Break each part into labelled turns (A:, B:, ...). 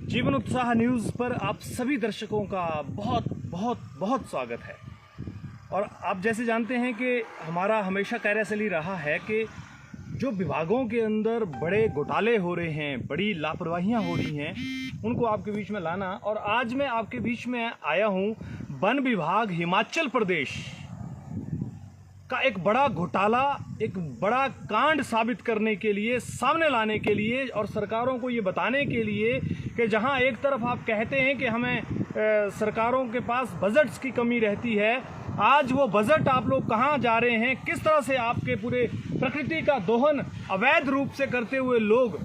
A: जीवन उत्साह न्यूज़ पर आप सभी दर्शकों का बहुत बहुत बहुत स्वागत है। और आप जैसे जानते हैं कि हमारा हमेशा कार्यशैली रहा है कि जो विभागों के अंदर बड़े घोटाले हो रहे हैं, बड़ी लापरवाहियां हो रही हैं, उनको आपके बीच में लाना। और आज मैं आपके बीच में आया हूं वन विभाग हिमाचल प्रदेश का एक बड़ा घोटाला, एक बड़ा कांड साबित करने के लिए, सामने लाने के लिए और सरकारों को ये बताने के लिए कि जहां एक तरफ आप कहते हैं कि हमें सरकारों के पास बजट्स की कमी रहती है, आज वो बजट आप लोग कहां जा रहे हैं, किस तरह से आपके पूरे प्रकृति का दोहन अवैध रूप से करते हुए लोग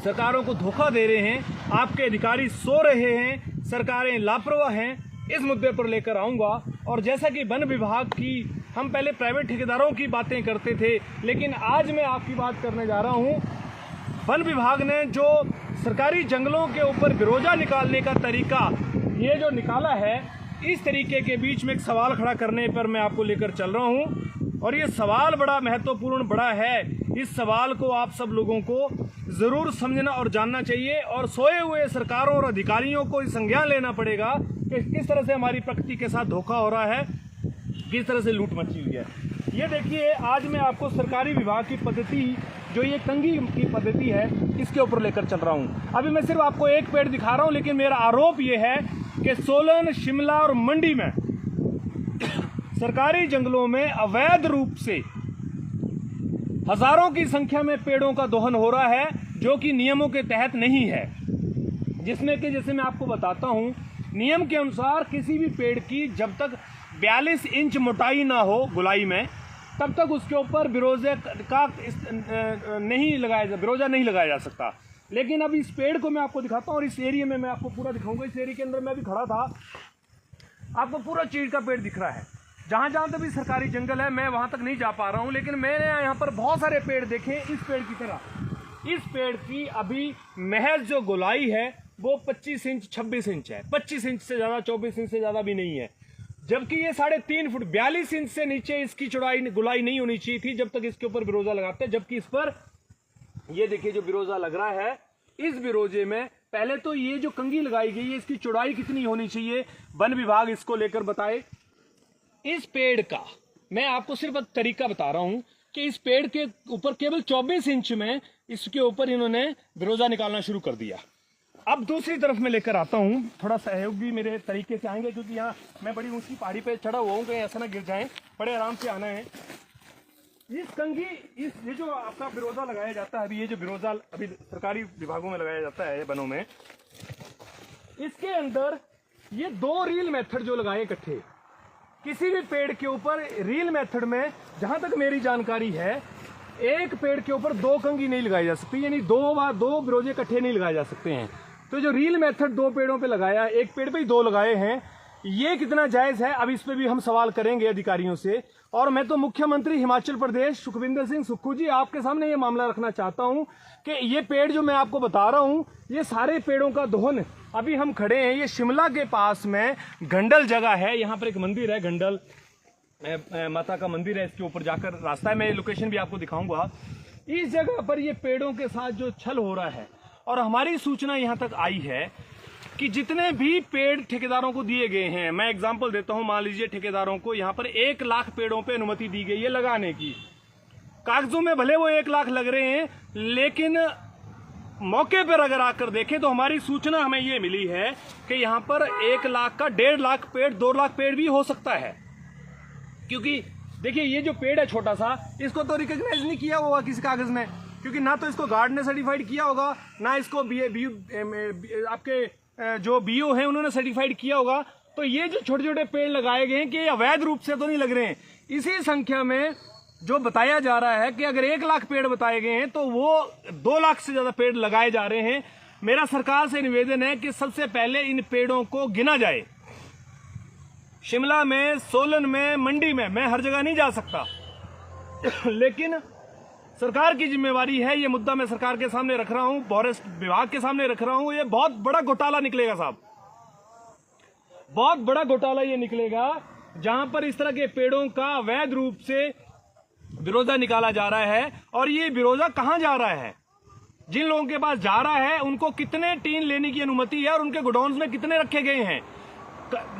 A: सरकारों को धोखा दे रहे हैं, आपके अधिकारी सो रहे हैं, सरकारें लापरवाह हैं, इस मुद्दे पर लेकर आऊँगा। और जैसा कि वन विभाग की हम पहले प्राइवेट ठेकेदारों की बातें करते थे, लेकिन आज मैं आपकी बात करने जा रहा हूँ वन विभाग ने जो सरकारी जंगलों के ऊपर बिरोजा निकालने का तरीका ये जो निकाला है, इस तरीके के बीच में एक सवाल खड़ा करने पर मैं आपको लेकर चल रहा हूँ। और ये सवाल बड़ा महत्वपूर्ण बड़ा है। इस सवाल को आप सब लोगों को ज़रूर समझना और जानना चाहिए और सोए हुए सरकारों और अधिकारियों को संज्ञान लेना पड़ेगा कि किस तरह से हमारी प्रकृति के साथ धोखा हो रहा है, किस तरह से लूट मची हुई है। ये देखिए, आज मैं आपको सरकारी विभाग की पद्धति, जो ये कंघी की पद्धति है, इसके ऊपर लेकर चल रहा हूँ। अभी मैं सिर्फ आपको एक पेड़ दिखा रहा हूँ, लेकिन मेरा आरोप ये है कि सोलन, शिमला और मंडी में सरकारी जंगलों में अवैध रूप से हजारों की संख्या में पेड़ों का दोहन हो रहा है, जो कि नियमों के तहत नहीं है। जिसमें कि जैसे मैं आपको बताता हूँ, नियम के अनुसार किसी भी पेड़ की जब तक 42 इंच मोटाई ना हो गुलाई में, तब तक उसके ऊपर बिरोजे का बिरोजा नहीं लगाया जा सकता। लेकिन अब इस पेड़ को मैं आपको दिखाता हूँ और इस एरिया में मैं आपको पूरा दिखाऊंगा। इस एरिया के अंदर मैं भी खड़ा था, आपको पूरा चीड़ का पेड़ दिख रहा है। जहाँ जहाँ तक भी सरकारी जंगल है, मैं वहाँ तक नहीं जा पा रहा हूँ, लेकिन मैंने यहाँ पर बहुत सारे पेड़ देखे इस पेड़ की तरह। इस पेड़ की अभी महज जो गोलाई है वो 25 इंच 26 इंच है, 25 इंच से ज़्यादा, 24 इंच से ज़्यादा भी नहीं है। जबकि ये 3.5 फुट 42 इंच से नीचे इसकी चौड़ाई गुलाई नहीं होनी चाहिए थी जब तक इसके ऊपर बिरोजा लगाते हैं। जबकि इस पर ये देखिए जो बिरोजा लग रहा है, इस बिरोजे में पहले तो ये जो कंघी लगाई गई है, इसकी चौड़ाई कितनी होनी चाहिए, वन विभाग इसको लेकर बताए। इस पेड़ का मैं आपको सिर्फ एक तरीका बता रहा हूं कि इस पेड़ के ऊपर केवल 24 इंच में इसके ऊपर इन्होंने बिरोजा निकालना शुरू कर दिया। अब दूसरी तरफ मैं लेकर आता हूँ, थोड़ा सहयोग भी मेरे तरीके से आएंगे, क्योंकि यहाँ मैं बड़ी ऊंची पहाड़ी पे चढ़ा हुआ हूँ, कहीं ऐसा ना गिर जाएं, बड़े आराम से आना है। इस कंघी, ये जो आपका बिरोजा लगाया जाता है, अभी ये जो बिरोजा अभी सरकारी विभागों में लगाया जाता है वनों में, इसके अंदर ये 2 रील मेथड जो लगाए इकट्ठे, किसी भी पेड़ के ऊपर रील मेथड में जहां तक मेरी जानकारी है, एक पेड़ के ऊपर 2 कंघी नहीं लगाई जा सकती, यानी 2 बिरोजे इकट्ठे नहीं लगाए जा सकते हैं। तो जो रील मेथड 2 पेड़ों पे लगाया, एक पेड़ पे ही 2 लगाए हैं, ये कितना जायज है, अब इस पे भी हम सवाल करेंगे अधिकारियों से। और मैं तो मुख्यमंत्री हिमाचल प्रदेश सुखविंदर सिंह सुक्खू जी, आपके सामने ये मामला रखना चाहता हूं कि ये पेड़ जो मैं आपको बता रहा हूं, ये सारे पेड़ों का दोहन, अभी हम खड़े हैं, ये शिमला के पास में घंडल जगह है, यहाँ पर एक मंदिर है, घंडल माता का मंदिर है, इसके ऊपर जाकर रास्ता है, मैं लोकेशन भी आपको दिखाऊंगा। इस जगह पर ये पेड़ों के साथ जो छल हो रहा है, और हमारी सूचना यहाँ तक आई है कि जितने भी पेड़ ठेकेदारों को दिए गए हैं, मैं एग्जांपल देता हूं, मान लीजिए ठेकेदारों को यहाँ पर 1 लाख पेड़ों पे अनुमति दी गई है लगाने की। कागजों में भले वो 1 लाख लग रहे हैं, लेकिन मौके पर अगर आकर देखें तो हमारी सूचना हमें ये मिली है कि यहाँ पर 1 लाख का 1.5 लाख पेड़, 2 लाख पेड़ भी हो सकता है। क्योंकि देखिए, ये जो पेड़ है छोटा सा, इसको तो रिकॉग्नाइज नहीं किया होगा किसी कागज में, क्योंकि ना तो इसको गार्ड ने सर्टिफाइड किया होगा, ना इसको आपके जो बीओ हैं उन्होंने सर्टिफाइड किया होगा। तो ये जो छोटे छोटे पेड़ लगाए गए हैं, कि ये अवैध रूप से तो नहीं लग रहे हैं। इसी संख्या में जो बताया जा रहा है कि अगर 1 लाख पेड़ बताए गए हैं, तो वो 2 लाख से ज्यादा पेड़ लगाए जा रहे हैं। मेरा सरकार से निवेदन है कि सबसे पहले इन पेड़ों को गिना जाए। शिमला में, सोलन में, मंडी में, मैं हर जगह नहीं जा सकता, लेकिन सरकार की जिम्मेवारी है। ये मुद्दा मैं सरकार के सामने रख रहा हूं, फॉरेस्ट विभाग के सामने रख रहा हूं। ये बहुत बड़ा घोटाला निकलेगा साहब, बहुत बड़ा घोटाला ये निकलेगा, जहां पर इस तरह के पेड़ों का अवैध रूप से बिरोजा निकाला जा रहा है। और ये बिरोजा कहां जा रहा है, जिन लोगों के पास जा रहा है उनको कितने टीन लेने की अनुमति है और उनके गोडाउन्स में कितने रखे गए हैं।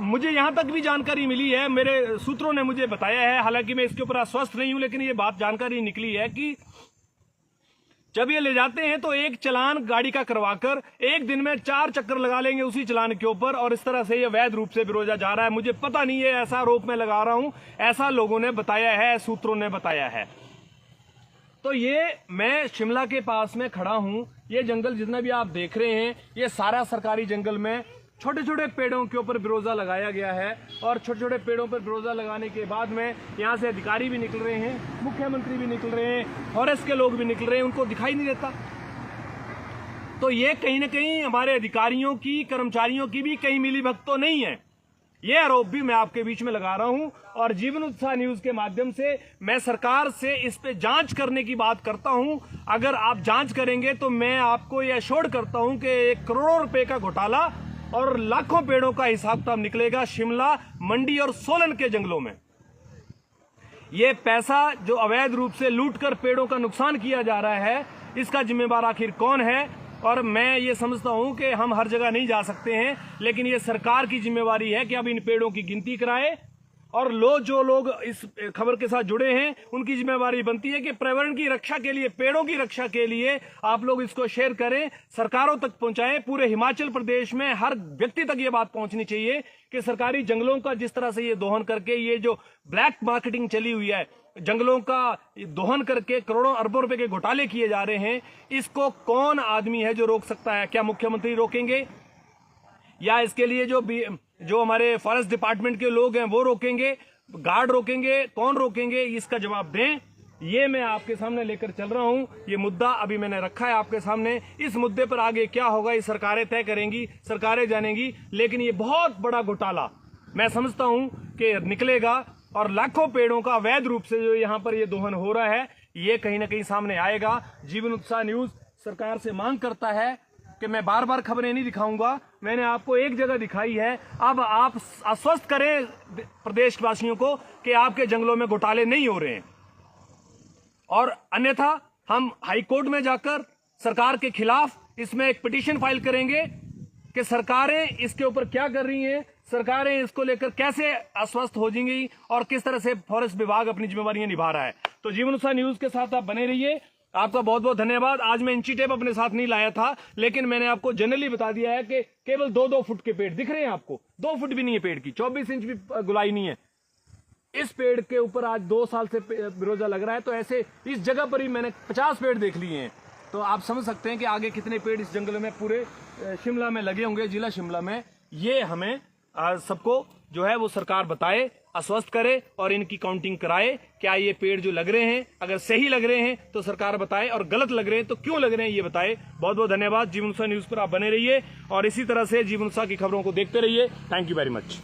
A: मुझे यहां तक भी जानकारी मिली है, मेरे सूत्रों ने मुझे बताया है, हालांकि मैं इसके ऊपर आश्वस्त नहीं हूं, लेकिन ये बात जानकारी निकली है कि जब ये ले जाते हैं तो एक चालान गाड़ी का करवाकर एक दिन में 4 चक्कर लगा लेंगे उसी चालान के ऊपर, और इस तरह से ये वैध रूप से बिरोजा जा रहा है। मुझे पता नहीं है, ऐसा आरोप मैं लगा रहा हूं, ऐसा लोगों ने बताया है, सूत्रों ने बताया है। तो ये मैं शिमला के पास में खड़ा हूं, ये जंगल जितना भी आप देख रहे हैं ये सारा सरकारी जंगल में छोटे छोटे पेड़ों के ऊपर बिरोजा लगाया गया है, और छोटे छोटे पेड़ों पर बिरोजा लगाने के बाद में यहाँ से अधिकारी भी निकल रहे हैं, मुख्यमंत्री भी निकल रहे हैं, फॉरेस्ट के लोग भी निकल रहे हैं, उनको दिखाई नहीं देता। तो ये कहीं ना कहीं हमारे अधिकारियों की, कर्मचारियों की भी कहीं मिलीभगत तो नहीं है, ये आरोप भी मैं आपके बीच में लगा रहा हूं। और जीवन उत्साह न्यूज के माध्यम से मैं सरकार से इस पे जांच करने की बात करता हूं। अगर आप जांच करेंगे तो मैं आपको यह एश्योर करता हूं कि 1 करोड़ रुपए का घोटाला और लाखों पेड़ों का हिसाब किताब निकलेगा शिमला, मंडी और सोलन के जंगलों में। ये पैसा जो अवैध रूप से लूटकर पेड़ों का नुकसान किया जा रहा है, इसका जिम्मेदार आखिर कौन है? और मैं ये समझता हूं कि हम हर जगह नहीं जा सकते हैं, लेकिन ये सरकार की जिम्मेवारी है कि अब इन पेड़ों की गिनती कराए, और जो लोग इस खबर के साथ जुड़े हैं उनकी जिम्मेवारी बनती है कि पर्यावरण की रक्षा के लिए, पेड़ों की रक्षा के लिए आप लोग इसको शेयर करें, सरकारों तक पहुंचाएं। पूरे हिमाचल प्रदेश में हर व्यक्ति तक ये बात पहुंचनी चाहिए कि सरकारी जंगलों का जिस तरह से ये दोहन करके, ये जो ब्लैक मार्केटिंग चली हुई है, जंगलों का दोहन करके करोड़ों अरबों रुपए के घोटाले किए जा रहे हैं, इसको कौन आदमी है जो रोक सकता है? क्या मुख्यमंत्री रोकेंगे, या इसके लिए जो हमारे फॉरेस्ट डिपार्टमेंट के लोग हैं वो रोकेंगे, गार्ड रोकेंगे, कौन रोकेंगे? इसका जवाब दें। ये मैं आपके सामने लेकर चल रहा हूं, ये मुद्दा अभी मैंने रखा है आपके सामने। इस मुद्दे पर आगे क्या होगा ये सरकारें तय करेंगी, सरकारें जानेंगी, लेकिन ये बहुत बड़ा घोटाला मैं समझता हूं कि निकलेगा, और लाखों पेड़ों का अवैध रूप से जो यहाँ पर ये दोहन हो रहा है ये कहीं ना कहीं सामने आएगा। जीवन उत्साह न्यूज सरकार से मांग करता है कि मैं बार बार खबरें नहीं दिखाऊंगा, मैंने आपको एक जगह दिखाई है, अब आप आश्वस्त करें प्रदेशवासियों को कि आपके जंगलों में घोटाले नहीं हो रहे हैं, और अन्यथा हम हाई कोर्ट में जाकर सरकार के खिलाफ इसमें एक पिटीशन फाइल करेंगे कि सरकारें इसके ऊपर क्या कर रही हैं, सरकारें इसको लेकर कैसे आश्वस्त हो जाएंगी, और किस तरह से फॉरेस्ट विभाग अपनी जिम्मेवारियां निभा रहा है। तो जीवन उत्साह न्यूज के साथ आप बने रहिए। आपका बहुत बहुत धन्यवाद। आज मैं इंची टेप अपने साथ नहीं लाया था, लेकिन मैंने आपको जनरली बता दिया है कि केवल 2-2 फुट के पेड़ दिख रहे हैं आपको, 2 फुट भी नहीं है पेड़ की, 24 इंच भी गुलाई नहीं है। इस पेड़ के ऊपर आज 2 साल से बिरोजा लग रहा है, तो ऐसे इस जगह पर ही मैंने 50 पेड़ देख लिए हैं। तो आप समझ सकते हैं कि आगे कितने पेड़ इस जंगल में पूरे शिमला में लगे होंगे, जिला शिमला में। ये हमें सबको जो है वो सरकार बताए, आश्वस्त करे, और इनकी काउंटिंग कराए। क्या ये पेड़ जो लग रहे हैं अगर सही लग रहे हैं तो सरकार बताए, और गलत लग रहे हैं तो क्यों लग रहे हैं ये बताए। बहुत बहुत धन्यवाद। जीवन उत्साह न्यूज पर आप बने रहिए और इसी तरह से जीवन उत्साह की खबरों को देखते रहिए। Thank you very much.